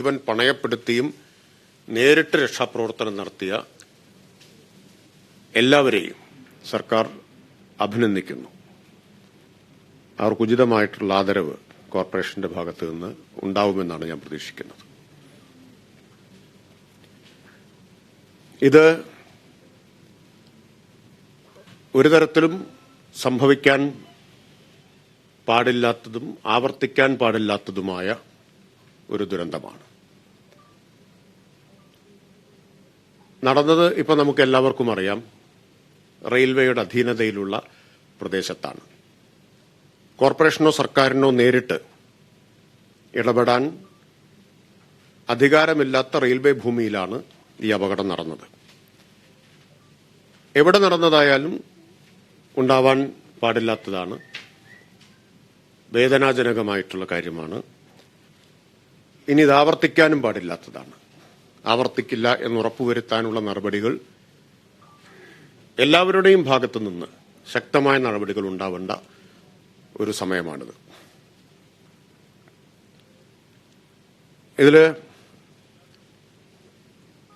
ജീവൻ പണയപ്പെടുത്തിയും നേരിട്ട് രക്ഷാപ്രവർത്തനം നടത്തിയ എല്ലാവരെയും സർക്കാർ അഭിനന്ദിക്കുന്നു. അവർക്ക് ഉചിതമായിട്ടുള്ള ആദരവ് കോർപ്പറേഷന്റെ ഭാഗത്തു നിന്ന് ഉണ്ടാവുമെന്നാണ് ഞാൻ പ്രതീക്ഷിക്കുന്നത്. ഇത് ഒരു തരത്തിലും സംഭവിക്കാൻ പാടില്ലാത്തതും ആവർത്തിക്കാൻ പാടില്ലാത്തതുമായ ഒരു ദുരന്തമാണ്. നടന്നത് ഇപ്പോൾ നമുക്ക് എല്ലാവർക്കും അറിയാം. റെയിൽവേയുടെ അധീനതയിലുള്ള പ്രദേശത്താണ്. കോർപ്പറേഷനോ സർക്കാരിനോ നേരിട്ട് ഇടപെടാൻ അധികാരമില്ലാത്ത റെയിൽവേ ഭൂമിയിലാണ് ഈ അപകടം നടന്നത്. എവിടെ നടന്നതായാലും ഉണ്ടാവാൻ പാടില്ലാത്തതാണ്. വേദനാജനകമായിട്ടുള്ള കാര്യമാണ്. ഇനി ഇത് ആവർത്തിക്കാനും പാടില്ലാത്തതാണ്. ആവർത്തിക്കില്ല എന്ന് ഉറപ്പുവരുത്താനുള്ള നടപടികൾ എല്ലാവരുടെയും ഭാഗത്തു നിന്ന് ശക്തമായ നടപടികൾ ഉണ്ടാവേണ്ട ഒരു സമയമാണിത്. ഇതില്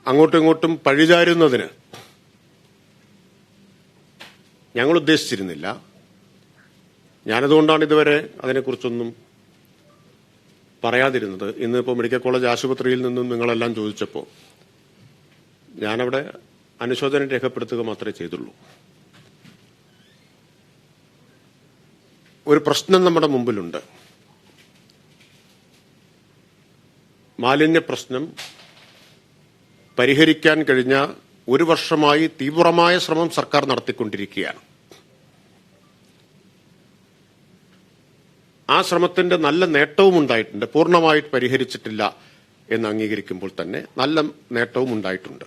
അങ്ങോട്ടും ഇങ്ങോട്ടും പഴിചാരുന്നതിന് ഞങ്ങൾ ഉദ്ദേശിച്ചിരുന്നില്ല. ഞാനതുകൊണ്ടാണ് ഇതുവരെ അതിനെക്കുറിച്ചൊന്നും പറയാതിരുന്നത്. ഇന്നിപ്പോൾ മെഡിക്കൽ കോളേജ് ആശുപത്രിയിൽ നിന്നും നിങ്ങളെല്ലാം ചോദിച്ചപ്പോൾ ഞാനവിടെ അനുശോചനം രേഖപ്പെടുത്തുക മാത്രമേ ചെയ്തുള്ളൂ. ഒരു പ്രശ്നം നമ്മുടെ മുമ്പിലുണ്ട്. മാലിന്യ പ്രശ്നം പരിഹരിക്കാൻ കഴിഞ്ഞ ഒരു വർഷമായി തീവ്രമായ ശ്രമം സർക്കാർ നടത്തിക്കൊണ്ടിരിക്കുകയാണ്. ആ ശ്രമത്തിന്റെ നല്ല നേട്ടവും ഉണ്ടായിട്ടുണ്ട്. പൂർണ്ണമായി പരിഹരിച്ചിട്ടില്ല എന്ന് അംഗീകരിക്കുമ്പോൾ തന്നെ നല്ല നേട്ടവും ഉണ്ടായിട്ടുണ്ട്.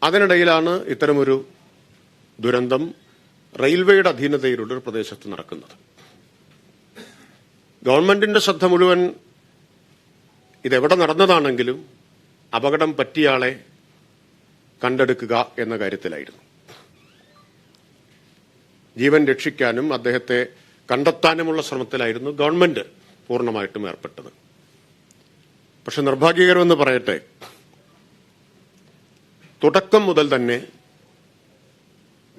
അതിനിടയിലാണ് ഇത്തരമൊരു ദുരന്തം റെയിൽവേയുടെ അധീനതയിലുള്ള ഒരു പ്രദേശത്ത് നടക്കുന്നത്. ഗവൺമെന്റിന്റെ ശ്രദ്ധ മുഴുവൻ ഇതെവിടെ നടന്നതാണെങ്കിലും അപകടം പറ്റിയയാളെ കണ്ടെടുക്കുക എന്ന കാര്യത്തിലായിരുന്നു. ജീവൻ രക്ഷിക്കാനും അദ്ദേഹത്തെ കണ്ടെത്താനുമുള്ള ശ്രമത്തിലായിരുന്നു ഗവൺമെന്റ് പൂർണ്ണമായിട്ടും ഏർപ്പെട്ടത്. പക്ഷെ നിർഭാഗ്യകരമെന്ന് പറയട്ടെ, തുടക്കം മുതൽ തന്നെ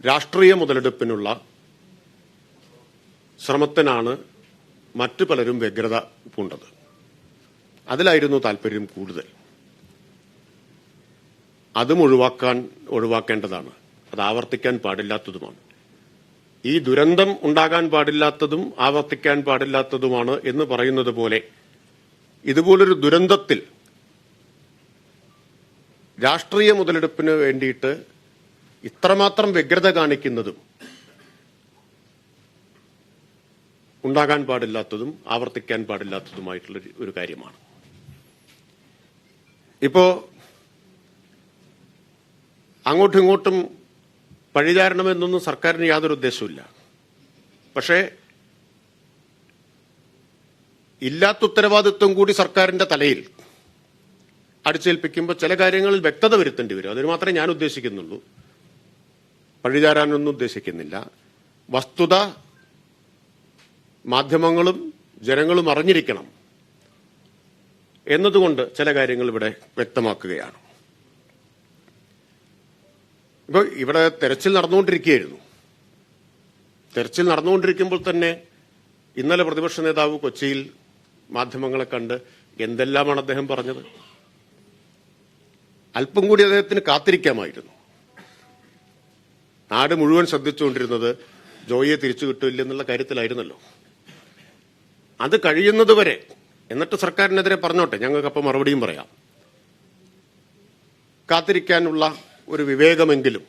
രാഷ്ട്രീയ മുതലെടുപ്പിനുള്ള ശ്രമത്തിനാണ് മറ്റു പലരും വ്യഗ്രത പൂണ്ടത്. അതിലായിരുന്നു താല്പര്യം കൂടുതൽ. അതും ഒഴിവാക്കേണ്ടതാണ്. അത് ആവർത്തിക്കാൻ പാടില്ലാത്തതുമാണ്. ഈ ദുരന്തം ഉണ്ടാകാൻ പാടില്ലാത്തതും ആവർത്തിക്കാൻ പാടില്ലാത്തതുമാണ് എന്ന് പറയുന്നത് പോലെ ഇതുപോലൊരു ദുരന്തത്തിൽ രാഷ്ട്രീയ മുതലെടുപ്പിന് വേണ്ടിയിട്ട് ഇത്രമാത്രം വ്യഗ്രത കാണിക്കുന്നതും ഉണ്ടാകാൻ പാടില്ലാത്തതും ആവർത്തിക്കാൻ പാടില്ലാത്തതുമായിട്ടുള്ള ഒരു കാര്യമാണ്. ഇപ്പോ അങ്ങോട്ടും ഇങ്ങോട്ടും പഴിചാരണമെന്നൊന്നും സർക്കാരിന് യാതൊരു ഉദ്ദേശവുമില്ല. പക്ഷേ ഇല്ലാത്ത ഉത്തരവാദിത്വം കൂടി സർക്കാരിന്റെ തലയിൽ അടിച്ചേൽപ്പിക്കുമ്പോൾ ചില കാര്യങ്ങളിൽ വ്യക്തത വരുത്തേണ്ടി വരും. അതിന് മാത്രമേ ഞാൻ ഉദ്ദേശിക്കുന്നുള്ളൂ. പഴിചാരാനൊന്നും ഉദ്ദേശിക്കുന്നില്ല. വസ്തുത മാധ്യമങ്ങളും ജനങ്ങളും അറിഞ്ഞിരിക്കണം എന്നതുകൊണ്ട് ചില കാര്യങ്ങൾ ഇവിടെ വ്യക്തമാക്കുകയാണ്. ഇപ്പോൾ ഇവിടെ തെരച്ചിൽ നടന്നുകൊണ്ടിരിക്കുകയായിരുന്നു. തെരച്ചിൽ നടന്നുകൊണ്ടിരിക്കുമ്പോൾ തന്നെ ഇന്നലെ പ്രതിപക്ഷ നേതാവ് കൊച്ചിയിൽ മാധ്യമങ്ങളെ കണ്ട് എന്തെല്ലാമാണ് അദ്ദേഹം പറഞ്ഞത്. അല്പം കൂടി അദ്ദേഹത്തിന് കാത്തിരിക്കാമായിരുന്നു. നാട് മുഴുവൻ ശ്രദ്ധിച്ചുകൊണ്ടിരുന്നത് ജോയിയെ തിരിച്ചു കിട്ടില്ലെന്നുള്ള കാര്യത്തിലായിരുന്നല്ലോ. അത് കഴിയുന്നതുവരെ എന്നിട്ട് സർക്കാരിനെതിരെ പറഞ്ഞോട്ടെ, ഞങ്ങൾക്കപ്പം മറുപടിയും പറയാം. കാത്തിരിക്കാനുള്ള ഒരു വിവേകമെങ്കിലും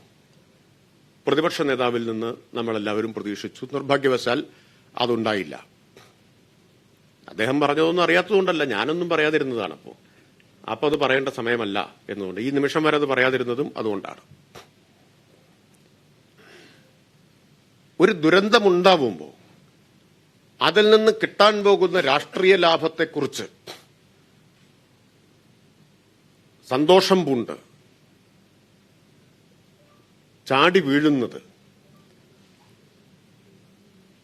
പ്രതിപക്ഷ നേതാവിൽ നിന്ന് നമ്മളെല്ലാവരും പ്രതീക്ഷിച്ചു. നിർഭാഗ്യവശാൽ അതുണ്ടായില്ല. അദ്ദേഹം പറഞ്ഞതൊന്നും അറിയാത്തതുകൊണ്ടല്ല, ഞാനൊന്നും പറയാതിരുന്നതാണ്. അപ്പോൾ അത് പറയേണ്ട സമയമല്ല എന്നുകൊണ്ട് ഈ നിമിഷം വരെ അത് പറയാതിരുന്നതും അതുകൊണ്ടാണ്. ഒരു ദുരന്തമുണ്ടാവുമ്പോൾ അതിൽ നിന്ന് കിട്ടാൻ പോകുന്ന രാഷ്ട്രീയ ലാഭത്തെക്കുറിച്ച് സന്തോഷം പൂണ്ട് ചാടി വീഴുന്നത്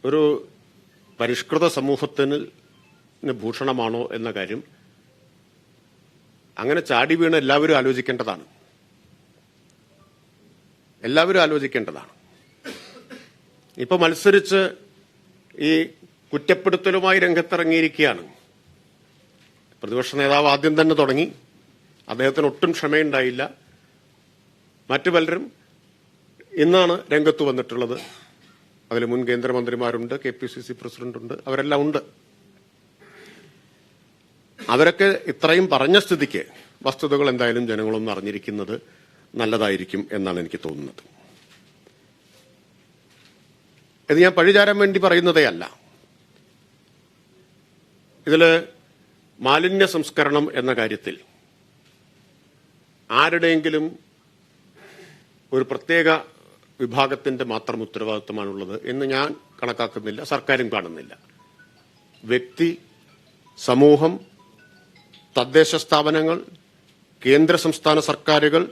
ഒരു പരിഷ്കൃത സമൂഹത്തിന് കേരളത്തിന് ഭൂഷണമാണോ എന്ന കാര്യം അങ്ങനെ ചാടി വീണ് എല്ലാവരും ആലോചിക്കേണ്ടതാണ്. ഇപ്പൊ മത്സരിച്ച് ഈ കുറ്റപ്പെടുത്തലുമായി രംഗത്തിറങ്ങിയിരിക്കുകയാണ് പ്രതിപക്ഷ നേതാവ്. ആദ്യം തന്നെ തുടങ്ങി, അദ്ദേഹത്തിന് ഒട്ടും ക്ഷമയുണ്ടായില്ല. മറ്റു പലരും ഇന്നാണ് രംഗത്ത് വന്നിട്ടുള്ളത്. അതിൽ മുൻ കേന്ദ്രമന്ത്രിമാരുണ്ട്, KPCC പ്രസിഡന്റുണ്ട്, അവരെല്ലാം ഉണ്ട്. അവരൊക്കെ ഇത്രയും പറഞ്ഞ സ്ഥിതിക്ക് വസ്തുതകൾ എന്തായാലും ജനങ്ങളൊന്നും അറിഞ്ഞിരിക്കുന്നത് നല്ലതായിരിക്കും എന്നാണ് എനിക്ക് തോന്നുന്നത്. ഇത് ഞാൻ പഴിചാരാൻ വേണ്ടി പറയുന്നതേ അല്ല. ഇതില് മാലിന്യ സംസ്കരണം എന്ന കാര്യത്തിൽ ആരുടെയെങ്കിലും ഒരു പ്രത്യേക വിഭാഗത്തിന്റെ മാത്രം ഉത്തരവാദിത്വമാണുള്ളത് എന്ന് ഞാൻ കണക്കാക്കുന്നില്ല, സർക്കാരും കാണുന്നില്ല. വ്യക്തി, സമൂഹം, തദ്ദേശ സ്ഥാപനങ്ങൾ, കേന്ദ്ര സംസ്ഥാന സർക്കാരുകൾ,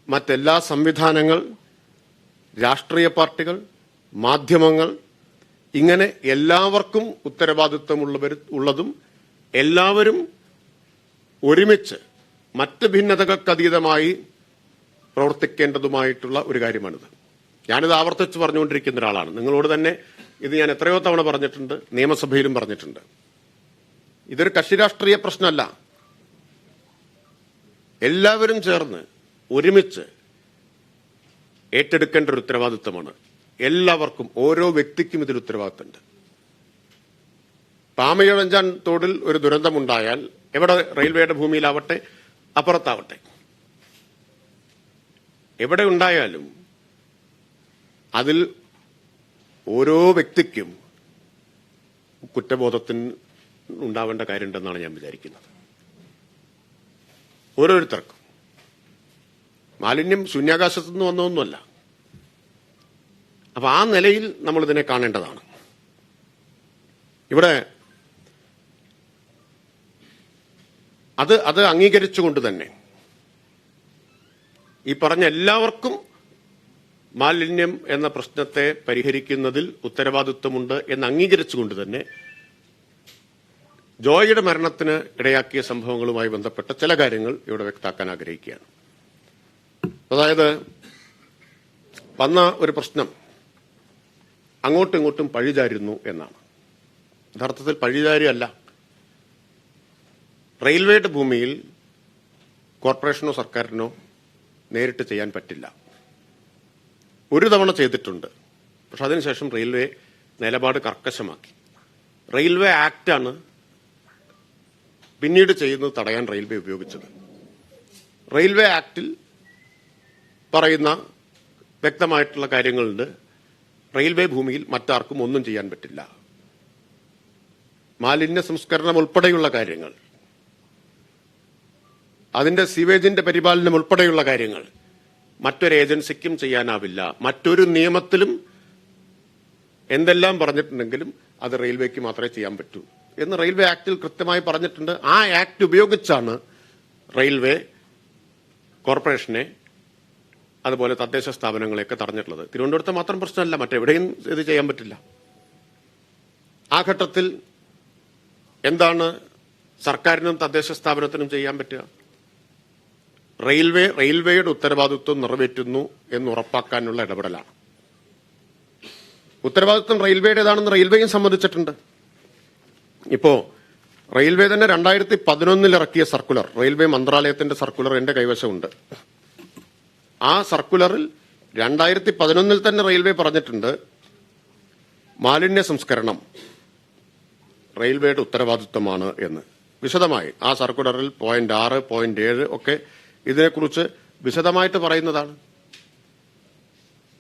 മറ്റെല്ലാ സംവിധാനങ്ങൾ, രാഷ്ട്രീയ പാർട്ടികൾ, മാധ്യമങ്ങൾ, ഇങ്ങനെ എല്ലാവർക്കും ഉത്തരവാദിത്വമുള്ളതും എല്ലാവരും ഒരുമിച്ച് മറ്റ് ഭിന്നതകൾക്കതീതമായി പ്രവർത്തിക്കേണ്ടതുമായിട്ടുള്ള ഒരു കാര്യമാണിത്. ഞാനിത് ആവർത്തിച്ച് പറഞ്ഞുകൊണ്ടിരിക്കുന്ന ഒരാളാണ്. നിങ്ങളോട് തന്നെ ഇത് ഞാൻ എത്രയോ തവണ പറഞ്ഞിട്ടുണ്ട്, നിയമസഭയിലും പറഞ്ഞിട്ടുണ്ട്. ഇതൊരു കക്ഷി രാഷ്ട്രീയ പ്രശ്നമല്ല. എല്ലാവരും ചേർന്ന് ഒരുമിച്ച് ഏറ്റെടുക്കേണ്ട ഒരു ഉത്തരവാദിത്വമാണ്. എല്ലാവർക്കും, ഓരോ വ്യക്തിക്കും ഇതിൽ ഉത്തരവാദിത്തമുണ്ട്. പാമയഴഞ്ചാൻ തോടിൽ ഒരു ദുരന്തമുണ്ടായാൽ എവിടെ, റെയിൽവേയുടെ ഭൂമിയിലാവട്ടെ അപ്പുറത്താവട്ടെ, എവിടെ ഉണ്ടായാലും അതിൽ ഓരോ വ്യക്തിക്കും കുറ്റബോധത്തിന് ഉണ്ടാവേണ്ട കാര്യമുണ്ടെന്നാണ് ഞാൻ വിചാരിക്കുന്നത്. ഓരോരുത്തർക്കും. മാലിന്യം ശൂന്യാകാശത്തു നിന്ന് വന്നതൊന്നുമല്ല. അപ്പൊ ആ നിലയിൽ നമ്മൾ ഇതിനെ കാണേണ്ടതാണ്. ഇവിടെ അത് അംഗീകരിച്ചുകൊണ്ട് തന്നെ ഈ പറഞ്ഞ എല്ലാവർക്കും മാലിന്യം എന്ന പ്രശ്നത്തെ പരിഹരിക്കുന്നതിൽ ഉത്തരവാദിത്വമുണ്ട് എന്ന് അംഗീകരിച്ചുകൊണ്ട് തന്നെ ജോയിയുടെ മരണത്തിന് ഇടയാക്കിയ സംഭവങ്ങളുമായി ബന്ധപ്പെട്ട ചില കാര്യങ്ങൾ ഇവിടെ വ്യക്തമാക്കാൻ ആഗ്രഹിക്കുകയാണ്. അതായത് വന്ന ഒരു പ്രശ്നം അങ്ങോട്ടും ഇങ്ങോട്ടും പഴിചാരുന്നു എന്നാണ്. യഥാർത്ഥത്തിൽ പഴിചാരിയല്ല. റെയിൽവേയുടെ ഭൂമിയിൽ കോർപ്പറേഷനോ സർക്കാരിനോ നേരിട്ട് ചെയ്യാൻ പറ്റില്ല. ഒരു തവണ ചെയ്തിട്ടുണ്ട്. പക്ഷെ അതിനുശേഷം റെയിൽവേ നിലപാട് കർക്കശമാക്കി. റെയിൽവേ ആക്ടാണ് പിന്നീട് ചെയ്യുന്നത് തടയാൻ റെയിൽവേ ഉപയോഗിച്ചത്. റെയിൽവേ ആക്ടിൽ പറയുന്ന വ്യക്തമായിട്ടുള്ള കാര്യങ്ങളുണ്ട്. റെയിൽവേ ഭൂമിയിൽ മറ്റാർക്കും ഒന്നും ചെയ്യാൻ പറ്റില്ല. മാലിന്യ സംസ്കരണം ഉൾപ്പെടെയുള്ള കാര്യങ്ങൾ, അതിന്റെ സീവേജിന്റെ പരിപാലനം ഉൾപ്പെടെയുള്ള കാര്യങ്ങൾ മറ്റൊരു ഏജൻസിക്കും ചെയ്യാനാവില്ല. മറ്റൊരു നിയമത്തിലും എന്തെല്ലാം പറഞ്ഞിട്ടുണ്ടെങ്കിലും അത് റെയിൽവേക്ക് മാത്രമേ ചെയ്യാൻ പറ്റൂ എന്ന് റെയിൽവേ ആക്ടിൽ കൃത്യമായി പറഞ്ഞിട്ടുണ്ട്. ആ ആക്ട് ഉപയോഗിച്ചാണ് റെയിൽവേ കോർപ്പറേഷനെ അതുപോലെ തദ്ദേശ സ്ഥാപനങ്ങളെയൊക്കെ തടഞ്ഞിട്ടുള്ളത്. തിരുവനന്തപുരത്ത് മാത്രം പ്രശ്നമല്ല, മറ്റെവിടെയും ഇത് ചെയ്യാൻ പറ്റില്ല. ആ ഘട്ടത്തിൽ എന്താണ് സർക്കാരിനും തദ്ദേശ സ്ഥാപനത്തിനും ചെയ്യാൻ പറ്റുക? റെയിൽവേയുടെ ഉത്തരവാദിത്വം നിറവേറ്റുന്നു എന്ന് ഉറപ്പാക്കാനുള്ള ഇടപെടലാണ്. ഉത്തരവാദിത്വം റെയിൽവേയുടേതാണെന്ന് റെയിൽവേയും സമ്മതിച്ചിട്ടുണ്ട്. ഇപ്പോ റെയിൽവേ തന്നെ 2011 ഇറക്കിയ സർക്കുലർ, റെയിൽവേ മന്ത്രാലയത്തിന്റെ സർക്കുലർ എന്റെ കൈവശമുണ്ട്. ആ സർക്കുലറിൽ 2011 തന്നെ റെയിൽവേ പറഞ്ഞിട്ടുണ്ട് മാലിന്യ സംസ്കരണം റെയിൽവേയുടെ ഉത്തരവാദിത്വമാണ് എന്ന് വിശദമായി. ആ സർക്കുലറിൽ പോയിന്റ് 6, പോയിന്റ് 7 ഒക്കെ ഇതിനെക്കുറിച്ച് വിശദമായിട്ട് പറയുന്നതാണ്.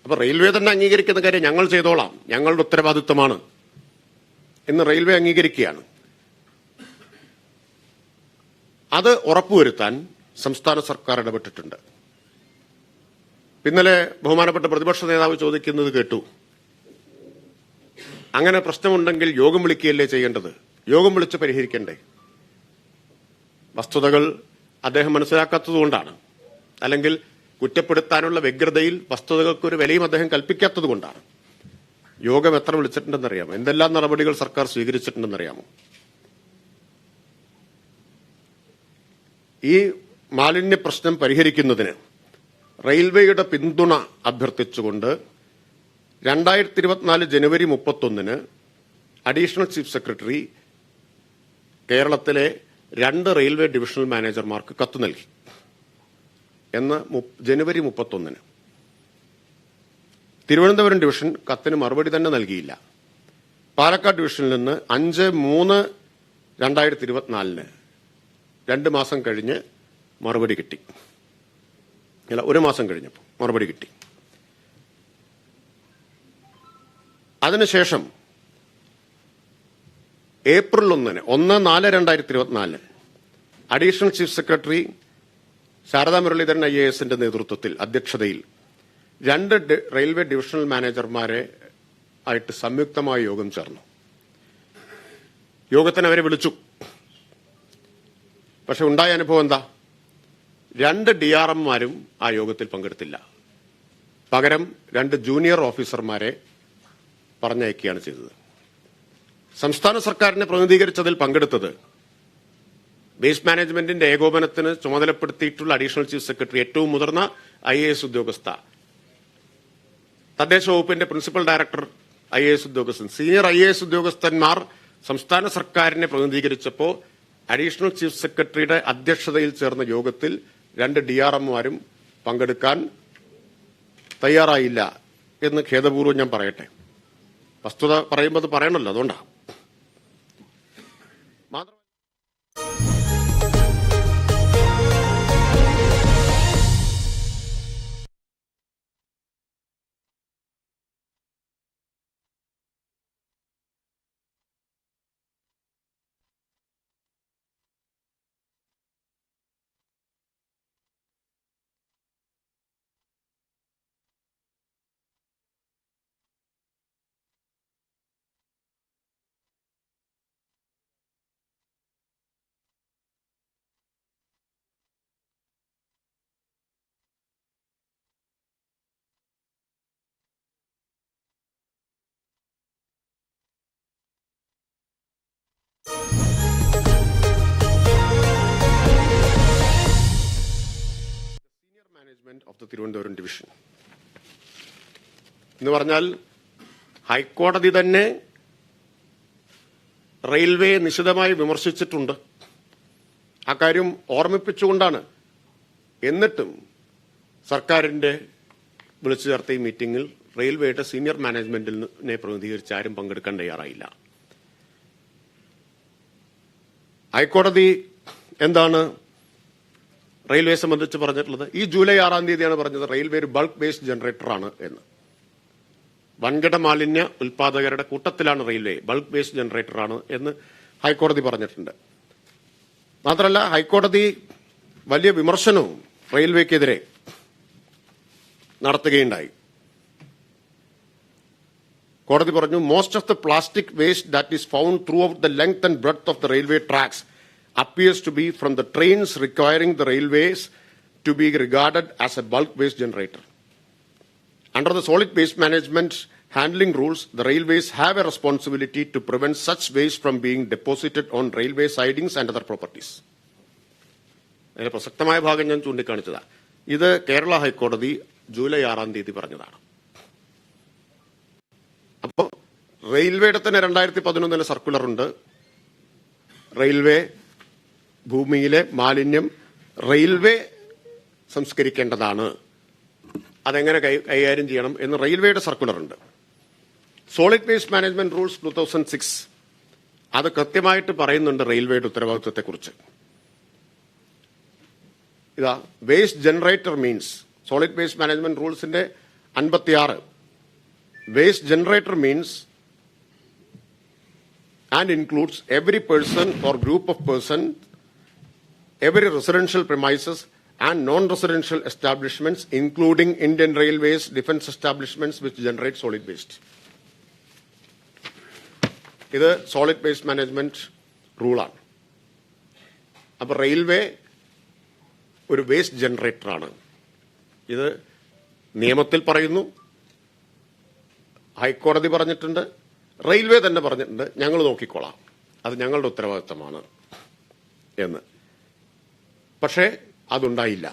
അപ്പൊ റെയിൽവേ തന്നെ അംഗീകരിക്കുന്ന കാര്യം ഞങ്ങൾ ചെയ്തോളാം, ഞങ്ങളുടെ ഉത്തരവാദിത്വമാണ് എന്ന് റെയിൽവേ അംഗീകരിക്കുകയാണ്. അത് ഉറപ്പുവരുത്താൻ സംസ്ഥാന സർക്കാർ ഇടപെട്ടിട്ടുണ്ട്. ഇന്നലെ ബഹുമാനപ്പെട്ട പ്രതിപക്ഷ നേതാവ് ചോദിക്കുന്നത് കേട്ടു, അങ്ങനെ പ്രശ്നമുണ്ടെങ്കിൽ യോഗം വിളിക്കുകയല്ലേ ചെയ്യേണ്ടത്? യോഗം വിളിച്ച് പരിഹരിക്കണ്ടേ? വസ്തുതകൾ അദ്ദേഹം മനസ്സിലാക്കാത്തതുകൊണ്ടാണ്, അല്ലെങ്കിൽ കുറ്റപ്പെടുത്താനുള്ള വ്യഗ്രതയിൽ വസ്തുതകൾക്കൊരു വിലയും അദ്ദേഹം കൽപ്പിക്കാത്തതുകൊണ്ടാണ്. യോഗം എത്ര വിളിച്ചിട്ടുണ്ടെന്നറിയാമോ? എന്തെല്ലാം നടപടികൾ സർക്കാർ സ്വീകരിച്ചിട്ടുണ്ടെന്നറിയാമോ? ഈ മാലിന്യ പ്രശ്നം പരിഹരിക്കുന്നതിന് റെയിൽവേയുടെ പിന്തുണ അഭ്യർത്ഥിച്ചുകൊണ്ട് 2024 ജനുവരി 31 അഡീഷണൽ ചീഫ് സെക്രട്ടറി കേരളത്തിലെ 2 റെയിൽവേ ഡിവിഷണൽ മാനേജർമാർക്ക് കത്ത് നൽകി. എന്ന് ജനുവരി 31 തിരുവനന്തപുരം ഡിവിഷൻ കത്തിന് മറുപടി തന്നെ നൽകിയില്ല. പാലക്കാട് ഡിവിഷനിൽ നിന്ന് 5/3/2024 2 മാസം കഴിഞ്ഞ് മറുപടി കിട്ടി. അല്ല, 1 മാസം കഴിഞ്ഞപ്പോൾ മറുപടി കിട്ടി. അതിനുശേഷം April 1/4/2024 additional chief secretary Sharada Muraleedharan IASന്റെ നേതൃത്വത്തിൽ അധ്യക്ഷതയിൽ 2 റെയിൽവേ ഡിവിഷണൽ മാനേജർമാരെ ആയിട്ട് സംയുക്തമായ യോഗം ചേർന്നു. യോഗത്തിന് അവരെ വിളിച്ചു. പക്ഷെ ഉണ്ടായ അനുഭവം എന്താ? 2 DRMമാരും ആ യോഗത്തിൽ പങ്കെടുത്തില്ല. പകരം 2 ജൂനിയർ ഓഫീസർമാരെ പറഞ്ഞയക്കുകയാണ് ചെയ്തത്. സംസ്ഥാന സർക്കാരിനെ പ്രതിനിധീകരിച്ചതിൽ പങ്കെടുത്തത് വേസ്റ്റ് മാനേജ്മെന്റിന്റെ ഏകോപനത്തിന് ചുമതലപ്പെടുത്തിയിട്ടുള്ള അഡീഷണൽ ചീഫ് സെക്രട്ടറി, ഏറ്റവും മുതിർന്ന IAS ഉദ്യോഗസ്ഥ, തദ്ദേശ വകുപ്പിന്റെ പ്രിൻസിപ്പൽ ഡയറക്ടർ IAS ഉദ്യോഗസ്ഥൻ, സീനിയർ IAS ഉദ്യോഗസ്ഥന്മാർ സംസ്ഥാന സർക്കാരിനെ പ്രതിനിധീകരിച്ചപ്പോൾ അഡീഷണൽ ചീഫ് സെക്രട്ടറിയുടെ അധ്യക്ഷതയിൽ ചേർന്ന യോഗത്തിൽ 2 DRMമാരും പങ്കെടുക്കാൻ തയ്യാറായില്ല എന്ന് ഖേദപൂർവ്വം ഞാൻ പറയട്ടെ. വസ്തുത പറയുമ്പോൾ അത് പറയണമല്ലോ, അതുകൊണ്ടാണ്. ഓഫ് ദ തിരുവനന്തപുരം ഡിവിഷൻ എന്ന് പറഞ്ഞാൽ ഹൈക്കോടതി തന്നെ റെയിൽവേ നിശിതമായി വിമർശിച്ചിട്ടുണ്ട്. അക്കാര്യം ഓർമ്മിപ്പിച്ചുകൊണ്ടാണ്. എന്നിട്ടും സർക്കാരിന്റെ വിളിച്ചു ചേർത്ത ഈ മീറ്റിംഗിൽ റെയിൽവേയുടെ സീനിയർ മാനേജ്മെന്റിനെ പ്രതിനിധീകരിച്ച് ആരും പങ്കെടുക്കാൻ തയ്യാറായില്ല. ഹൈക്കോടതി എന്താണ് റെയിൽവേ സംബന്ധിച്ച് പറഞ്ഞിട്ടുള്ളത്? ഈ ജൂലൈ 6-ാം തീയതിയാണ് പറഞ്ഞത് റെയിൽവേ ഒരു ബൾക്ക് വേസ്റ്റ് ജനറേറ്ററാണ് എന്ന്. വൻകിട മാലിന്യ ഉൽപാദകരുടെ കൂട്ടത്തിലാണ് റെയിൽവേ, ബൾക്ക് വേസ്റ്റ് ജനറേറ്ററാണ് എന്ന് ഹൈക്കോടതി പറഞ്ഞിട്ടുണ്ട്. മാത്രമല്ല, ഹൈക്കോടതി വലിയ വിമർശനവും റെയിൽവേക്കെതിരെ നടത്തുകയുണ്ടായി. കോടതി പറഞ്ഞു, most of the plastic waste that is found through out the length and breadth of the railway tracks appears to be from the trains requiring the railways to be regarded as a bulk waste generator. Under the solid waste management handling rules, the railways have a responsibility to prevent such waste from being deposited on railway sidings and other properties. അതിലെ പ്രസക്തമായ ഭാഗം ഞാൻ ചൂണ്ടിക്കാണിച്ചതാണ്. ഇത് കേരള ഹൈക്കോടതി July 6-ാം തീയതി പറഞ്ഞതാണ്. അപ്പോൾ റെയിൽവേയുടെ തന്നെ 2011 സർക്കുലർ ഉണ്ട്. റെയിൽവേ ഭൂമിയിലെ മാലിന്യം റെയിൽവേ സംസ്കരിക്കേണ്ടതാണ്, അതെങ്ങനെ കൈകാര്യം ചെയ്യണം എന്ന് റെയിൽവേയുടെ സർക്കുലർ ഉണ്ട്. സോളിഡ് വേസ്റ്റ് മാനേജ്മെന്റ് റൂൾസ് 2006 അത് കൃത്യമായിട്ട് പറയുന്നുണ്ട് റെയിൽവേയുടെ ഉത്തരവാദിത്വത്തെക്കുറിച്ച്. ഇതാ, waste generator means, solid waste management റൂൾസിന്റെ 56, waste generator means and includes every person or group of persons, every residential premises and non-residential establishments, including Indian Railways, defence establishments which generate solid waste. ഇത് solid waste management റൂളാണ്. അപ്പൊ railway ഒരു waste ജനറേറ്ററാണ്. ഇത് നിയമത്തിൽ പറയുന്നു, ഹൈക്കോടതി പറഞ്ഞിട്ടുണ്ട്, railway തന്നെ പറഞ്ഞിട്ടുണ്ട്, ഞങ്ങൾ നോക്കിക്കോളാം, അത് ഞങ്ങളുടെ ഉത്തരവാദിത്തമാണ് എന്ന്. പക്ഷേ അതുണ്ടായില്ല.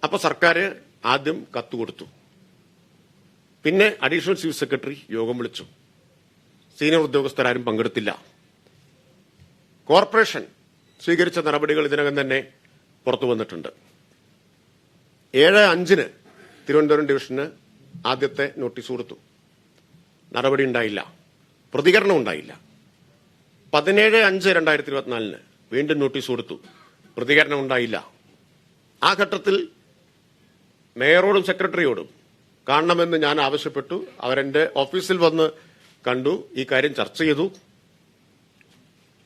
അപ്പൊ സർക്കാർ ആദ്യം കത്ത് കൊടുത്തു. പിന്നെ അഡീഷണൽ ചീഫ് സെക്രട്ടറി യോഗം വിളിച്ചു. സീനിയർ ഉദ്യോഗസ്ഥരാരും പങ്കെടുത്തില്ല. കോർപ്പറേഷൻ സ്വീകരിച്ച നടപടികൾ ഇതിനകം തന്നെ പുറത്തു വന്നിട്ടുണ്ട്. 7/5 തിരുവനന്തപുരം ഡിവിഷന് ആദ്യത്തെ നോട്ടീസ് കൊടുത്തു. നടപടി ഉണ്ടായില്ല, പ്രതികരണം ഉണ്ടായില്ല. 17/5/2024 വീണ്ടും നോട്ടീസ് കൊടുത്തു, പ്രതികരണം ഉണ്ടായില്ല. ആ ഘട്ടത്തിൽ മേയറോടും സെക്രട്ടറിയോടും കാണണമെന്ന് ഞാൻ ആവശ്യപ്പെട്ടു. അവരെന്റെ ഓഫീസിൽ വന്ന് കണ്ടു, ഈ കാര്യം ചർച്ച ചെയ്തു.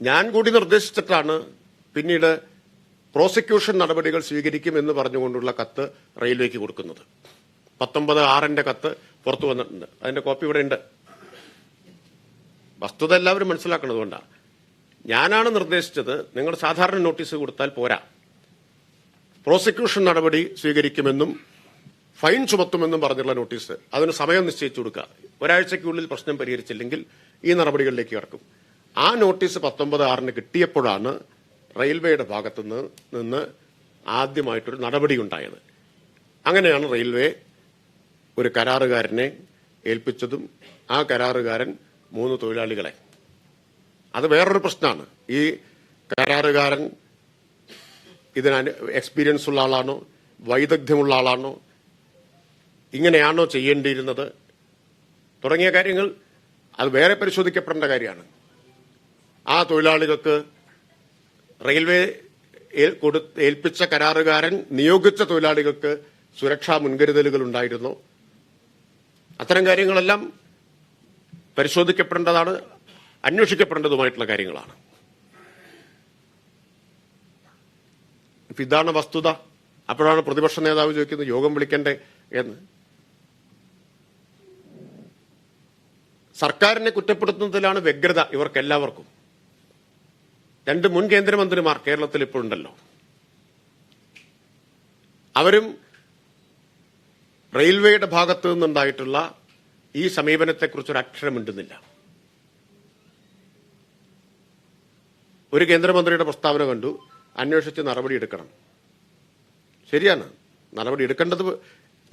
ഞാൻ കൂടി നിർദ്ദേശിച്ചിട്ടാണ് പിന്നീട് പ്രോസിക്യൂഷൻ നടപടികൾ സ്വീകരിക്കുമെന്ന് പറഞ്ഞുകൊണ്ടുള്ള കത്ത് റെയിൽവേക്ക് കൊടുക്കുന്നത്. 19/6 കത്ത് പുറത്തു വന്നിട്ടുണ്ട്. അതിന്റെ കോപ്പി ഇവിടെ ഉണ്ട്. വസ്തുത എല്ലാവരും മനസ്സിലാക്കുന്നതുകൊണ്ടാണ്. ഞാനാണ് നിർദ്ദേശിച്ചത്, നിങ്ങൾ സാധാരണ നോട്ടീസ് കൊടുത്താൽ പോരാ, പ്രോസിക്യൂഷൻ നടപടി സ്വീകരിക്കുമെന്നും ഫൈൻ ചുമത്തുമെന്നും പറഞ്ഞുള്ള നോട്ടീസ്, അതിന് സമയം നിശ്ചയിച്ചു കൊടുക്കുക. ഒരാഴ്ചയ്ക്കുള്ളിൽ പ്രശ്നം പരിഹരിച്ചില്ലെങ്കിൽ ഈ നടപടികളിലേക്ക് കടക്കും. ആ നോട്ടീസ് 19/6 കിട്ടിയപ്പോഴാണ് റെയിൽവേയുടെ ഭാഗത്തു നിന്ന് ആദ്യമായിട്ടൊരു നടപടി ഉണ്ടായത്. അങ്ങനെയാണ് റെയിൽവേ ഒരു കരാറുകാരനെ ഏൽപ്പിച്ചതും ആ കരാറുകാരൻ 3 തൊഴിലാളികളെ. അത് വേറൊരു പ്രശ്നമാണ്. ഈ കരാറുകാരൻ ഇതിന് എക്സ്പീരിയൻസ് ഉള്ള ആളാണോ, വൈദഗ്ധ്യമുള്ള ആളാണോ, ഇങ്ങനെയാണോ ചെയ്യേണ്ടിയിരുന്നത് തുടങ്ങിയ കാര്യങ്ങൾ അത് വേറെ പരിശോധിക്കപ്പെടേണ്ട കാര്യമാണ്. ആ തൊഴിലാളികൾക്ക് റെയിൽവേ ഏൽപ്പിച്ച കരാറുകാരൻ നിയോഗിച്ച തൊഴിലാളികൾക്ക് സുരക്ഷാ മുൻകരുതലുകൾ ഉണ്ടായിരുന്നു. അത്തരം കാര്യങ്ങളെല്ലാം പരിശോധിക്കപ്പെടേണ്ടതാണ്, അന്വേഷിക്കപ്പെടേണ്ടതുമായിട്ടുള്ള കാര്യങ്ങളാണ്. ഇതാണ് വസ്തുത. അപ്പോഴാണ് പ്രതിപക്ഷ നേതാവ് ചോദിക്കുന്നത് യോഗം വിളിക്കണ്ടേ എന്ന്. സർക്കാരിനെ കുറ്റപ്പെടുത്തുന്നതിലാണ് വ്യഗ്രത ഇവർക്കെല്ലാവർക്കും. 2 മുൻ കേന്ദ്രമന്ത്രിമാർ കേരളത്തിൽ ഇപ്പോഴുണ്ടല്ലോ. അവരും റെയിൽവേയുടെ ഭാഗത്തു നിന്നുണ്ടായിട്ടുള്ള ഈ സമീപനത്തെക്കുറിച്ചൊരു അക്ഷരം മിണ്ടുന്നില്ല. ഒരു കേന്ദ്രമന്ത്രിയുടെ പ്രസ്താവന കണ്ടു, അന്വേഷിച്ച് നടപടിയെടുക്കണം. ശരിയാണ്, നടപടി എടുക്കേണ്ടത്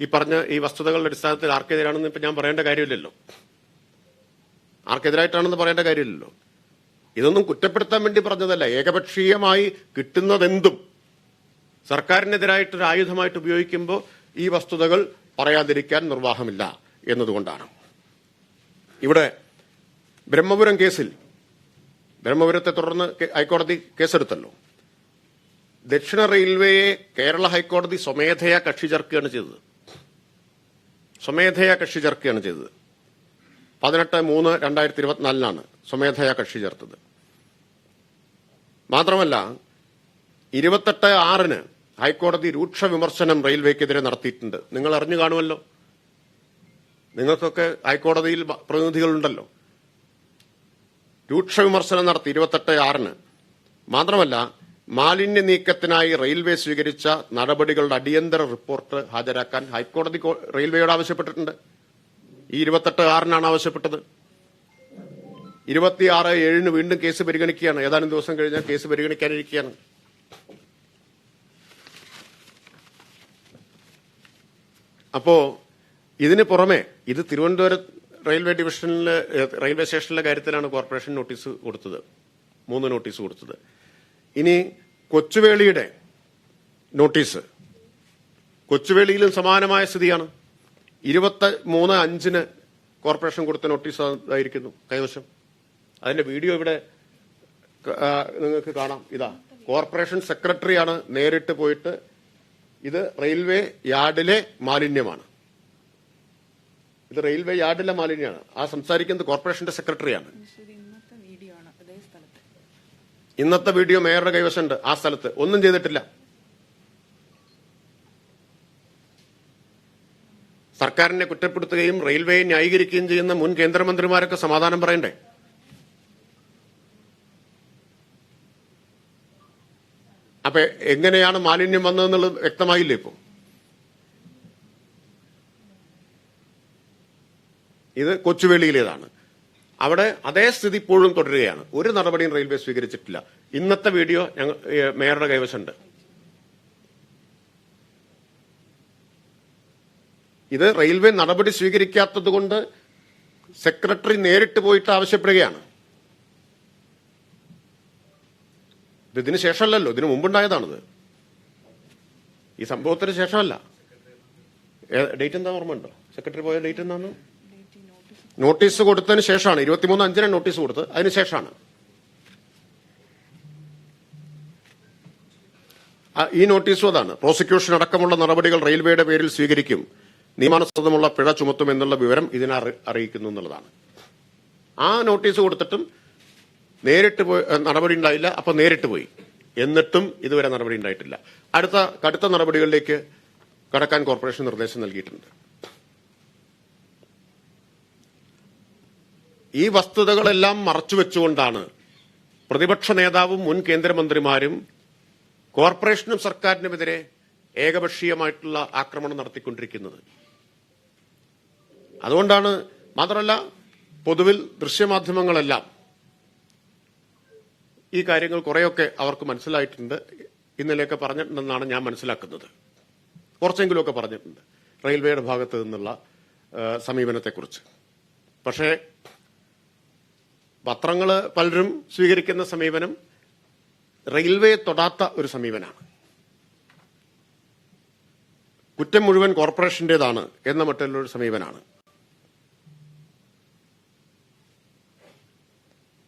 ഈ പറഞ്ഞ ഈ വസ്തുതകളുടെ അടിസ്ഥാനത്തിൽ ആർക്കെതിരാണെന്ന് ഇപ്പൊ ഞാൻ പറയേണ്ട കാര്യമില്ലല്ലോ, ആർക്കെതിരായിട്ടാണെന്ന് പറയേണ്ട കാര്യമില്ലല്ലോ. ഇതൊന്നും കുറ്റപ്പെടുത്താൻ വേണ്ടി പറഞ്ഞതല്ല. ഏകപക്ഷീയമായി കിട്ടുന്നതെന്തും സർക്കാരിനെതിരായിട്ടൊരു ആയുധമായിട്ട് ഉപയോഗിക്കുമ്പോൾ ഈ വസ്തുതകൾ പറയാതിരിക്കാൻ നിർവാഹമില്ല എന്നതുകൊണ്ടാണ്. ഇവിടെ ബ്രഹ്മപുരം കേസിൽ, ബ്രഹ്മപുരത്തെ തുടർന്ന് ഹൈക്കോടതി കേസെടുത്തല്ലോ. ദക്ഷിണ റെയിൽവേയെ കേരള ഹൈക്കോടതി സ്വമേധയാ കക്ഷി ചേർക്കുകയാണ് ചെയ്തത്. സ്വമേധയാ കക്ഷി ചേർക്കുകയാണ് ചെയ്തത്. 18/3/2024 സ്വമേധയാ കക്ഷി ചേർത്തത്. മാത്രമല്ല 28/6 ഹൈക്കോടതി രൂക്ഷ വിമർശനം റെയിൽവേക്കെതിരെ നടത്തിയിട്ടുണ്ട്. നിങ്ങൾ അറിഞ്ഞു കാണുമല്ലോ, നിങ്ങൾക്കൊക്കെ ഹൈക്കോടതിയിൽ പ്രതിനിധികളുണ്ടല്ലോ. രൂക്ഷ വിമർശനം നടത്തി 28/6. മാത്രമല്ല മാലിന്യ നീക്കത്തിനായി റെയിൽവേ സ്വീകരിച്ച നടപടികളുടെ അടിയന്തര റിപ്പോർട്ട് ഹാജരാക്കാൻ ഹൈക്കോടതി റെയിൽവേയോട് ആവശ്യപ്പെട്ടിട്ടുണ്ട്. ഈ 28/6 ആവശ്യപ്പെട്ടത്. 26/7 വീണ്ടും കേസ് പരിഗണിക്കുകയാണ്. ഏതാനും ദിവസം കഴിഞ്ഞാൽ കേസ് പരിഗണിക്കാനിരിക്കുകയാണ്. അപ്പോ ഇതിന് പുറമെ ഇത് തിരുവനന്തപുരം റെയിൽവേ ഡിവിഷനിലെ റെയിൽവേ സ്റ്റേഷനിലെ കാര്യത്തിലാണ് കോർപ്പറേഷൻ നോട്ടീസ് കൊടുത്തത്, 3 നോട്ടീസ് കൊടുത്തത്. ഇനി കൊച്ചുവേളിയുടെ നോട്ടീസ്, കൊച്ചുവേളിയിലും സമാനമായ സ്ഥിതിയാണ്. 23/5 കോർപ്പറേഷൻ കൊടുത്ത നോട്ടീസ് ആയിരിക്കുന്നു കൈവശം. അതിന്റെ വീഡിയോ ഇവിടെ നിങ്ങൾക്ക് കാണാം. ഇതാ, കോർപ്പറേഷൻ സെക്രട്ടറിയാണ് നേരിട്ട് പോയിട്ട്, ഇത് റെയിൽവേ യാർഡിലെ മാലിന്യമാണ്, ഇത് റെയിൽവേ യാർഡിലെ മാലിന്യമാണ്. ആ സംസാരിക്കുന്നത് കോർപ്പറേഷന്റെ സെക്രട്ടറിയാണ്. ഇന്നത്തെ വീഡിയോ മേയറുടെ കൈവശമുണ്ട്. ആ സ്ഥലത്ത് ഒന്നും ചെയ്തിട്ടില്ല. സർക്കാരിനെ കുറ്റപ്പെടുത്തുകയും റെയിൽവേയെ ന്യായീകരിക്കുകയും ചെയ്യുന്ന മുൻ കേന്ദ്രമന്ത്രിമാരൊക്കെ സമാധാനം പറയണ്ടേ? അപ്പൊ എങ്ങനെയാണ് മാലിന്യം വന്നതെന്നുള്ളത് വ്യക്തമായില്ലേ? ഇപ്പോ ഇത് കൊച്ചുവേളിയിലേതാണ്. അവിടെ അതേ സ്ഥിതി ഇപ്പോഴും തുടരുകയാണ്. ഒരു നടപടിയും റെയിൽവേ സ്വീകരിച്ചിട്ടില്ല. ഇന്നത്തെ വീഡിയോ മേയറുടെ കൈവശമുണ്ട്. ഇത് റെയിൽവേ നടപടി സ്വീകരിക്കാത്തത് കൊണ്ട് സെക്രട്ടറി നേരിട്ട് പോയിട്ട് ആവശ്യപ്പെടുകയാണ്. ഇതിന് ശേഷമല്ലല്ലോ, ഇതിനു മുമ്പുണ്ടായതാണിത്. ഈ സംഭവത്തിന് ശേഷമല്ല. ഡേറ്റ് എന്താ ഓർമ്മയുണ്ടോ? സെക്രട്ടറി പോയ ഡേറ്റ് എന്താന്ന്? നോട്ടീസ് കൊടുത്തതിന് ശേഷമാണ്. 23/5 നോട്ടീസ് കൊടുത്തത്, അതിനുശേഷമാണ്. ഈ നോട്ടീസും അതാണ്. പ്രോസിക്യൂഷൻ അടക്കമുള്ള നടപടികൾ റെയിൽവേയുടെ പേരിൽ സ്വീകരിക്കും, നിയമാനുസൃതമുള്ള പിഴ ചുമത്തും എന്നുള്ള വിവരം ഇതിനെ അറിയിക്കുന്നു എന്നുള്ളതാണ്. ആ നോട്ടീസ് കൊടുത്തിട്ടും നേരിട്ട് പോയി നടപടി ഉണ്ടായില്ല. അപ്പൊ നേരിട്ട് പോയി, എന്നിട്ടും ഇതുവരെ നടപടി ഉണ്ടായിട്ടില്ല. കടുത്ത നടപടികളിലേക്ക് കടക്കാൻ കോർപ്പറേഷൻ നിർദ്ദേശം നൽകിയിട്ടുണ്ട്. ഈ വസ്തുതകളെല്ലാം മറച്ചുവെച്ചുകൊണ്ടാണ് പ്രതിപക്ഷ നേതാവും മുൻ കേന്ദ്രമന്ത്രിമാരും കോർപ്പറേഷനും സർക്കാരിനുമെതിരെ ഏകപക്ഷീയമായിട്ടുള്ള ആക്രമണം നടത്തിക്കൊണ്ടിരിക്കുന്നത്. അതുകൊണ്ടാണ്, മാത്രമല്ല പൊതുവിൽ ദൃശ്യമാധ്യമങ്ങളെല്ലാം ഈ കാര്യങ്ങൾ കുറെയൊക്കെ അവർക്ക് മനസ്സിലായിട്ടുണ്ട്. ഇന്നലെയൊക്കെ പറഞ്ഞിട്ടുണ്ടെന്നാണ് ഞാൻ മനസ്സിലാക്കുന്നത്. കുറച്ചെങ്കിലുമൊക്കെ പറഞ്ഞിട്ടുണ്ട് റെയിൽവേയുടെ ഭാഗത്ത് നിന്നുള്ള സമീപനത്തെക്കുറിച്ച്. പക്ഷേ പത്രങ്ങൾ പലരും സ്വീകരിക്കുന്ന സമീപനം റെയിൽവേ തൊടാത്ത ഒരു സമീപനമാണ്. കുറ്റം മുഴുവൻ കോർപ്പറേഷന്റേതാണ് എന്ന മറ്റുള്ളൊരു സമീപനമാണ്.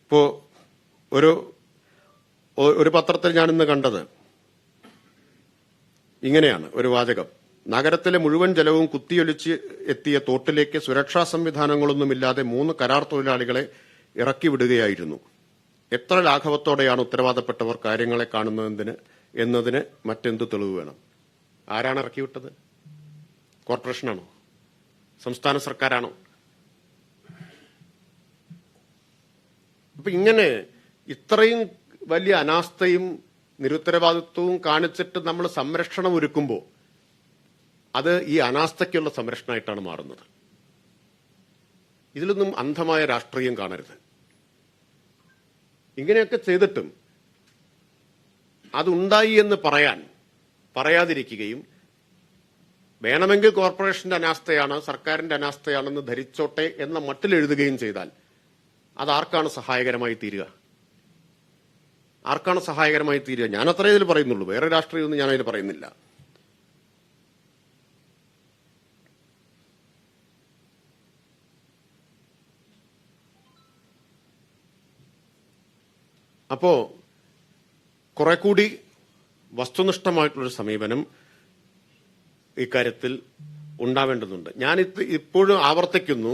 ഇപ്പോ ഒരു പത്രത്തിൽ ഞാനിന്ന് കണ്ടത് ഇങ്ങനെയാണ് ഒരു വാചകം: നഗരത്തിലെ മുഴുവൻ ജലവും കുത്തിയൊലിച്ച് എത്തിയ തോട്ടിലേക്ക് സുരക്ഷാ സംവിധാനങ്ങളൊന്നുമില്ലാതെ 3 കരാർ തൊഴിലാളികളെ ഇറക്കി വിടുകയായിരുന്നു. എത്ര ലാഘവത്തോടെയാണ് ഉത്തരവാദപ്പെട്ടവർ കാര്യങ്ങളെ എന്നതിന് മറ്റെന്ത് തെളിവ് വേണം? ആരാണ് ഇറക്കിവിട്ടത്? കോർപ്പറേഷനാണോ? സംസ്ഥാന സർക്കാരാണോ? അപ്പൊ ഇങ്ങനെ ഇത്രയും വലിയ അനാസ്ഥയും നിരുത്തരവാദിത്വവും കാണിച്ചിട്ട് നമ്മൾ സംരക്ഷണം ഒരുക്കുമ്പോൾ അത് ഈ അനാസ്ഥയ്ക്കുള്ള സംരക്ഷണമായിട്ടാണ് മാറുന്നത്. ഇതിലൊന്നും അന്ധമായ രാഷ്ട്രീയം കാണരുത്. ഇങ്ങനെയൊക്കെ ചെയ്തിട്ടും അതുണ്ടായി എന്ന് പറയാതിരിക്കുകയും വേണമെങ്കിൽ കോർപ്പറേഷന്റെ അനാസ്ഥയാണ്, സർക്കാരിന്റെ അനാസ്ഥയാണെന്ന് ധരിച്ചോട്ടെ എന്ന മട്ടിലെഴുതുകയും ചെയ്താൽ അതാർക്കാണ് സഹായകരമായി തീരുക? ആർക്കാണ് സഹായകരമായി തീരുക? ഞാൻ അത്രേ ഇതിൽ പറയുന്നുള്ളൂ, വേറെ രാഷ്ട്രീയമൊന്നും ഞാനതിൽ പറയുന്നില്ല. അപ്പോ കുറെ കൂടി വസ്തുനിഷ്ഠമായിട്ടുള്ളൊരു സമീപനം ഇക്കാര്യത്തിൽ ഉണ്ടാവേണ്ടതുണ്ട്. ഞാൻ ഇപ്പോഴും ആവർത്തിക്കുന്നു,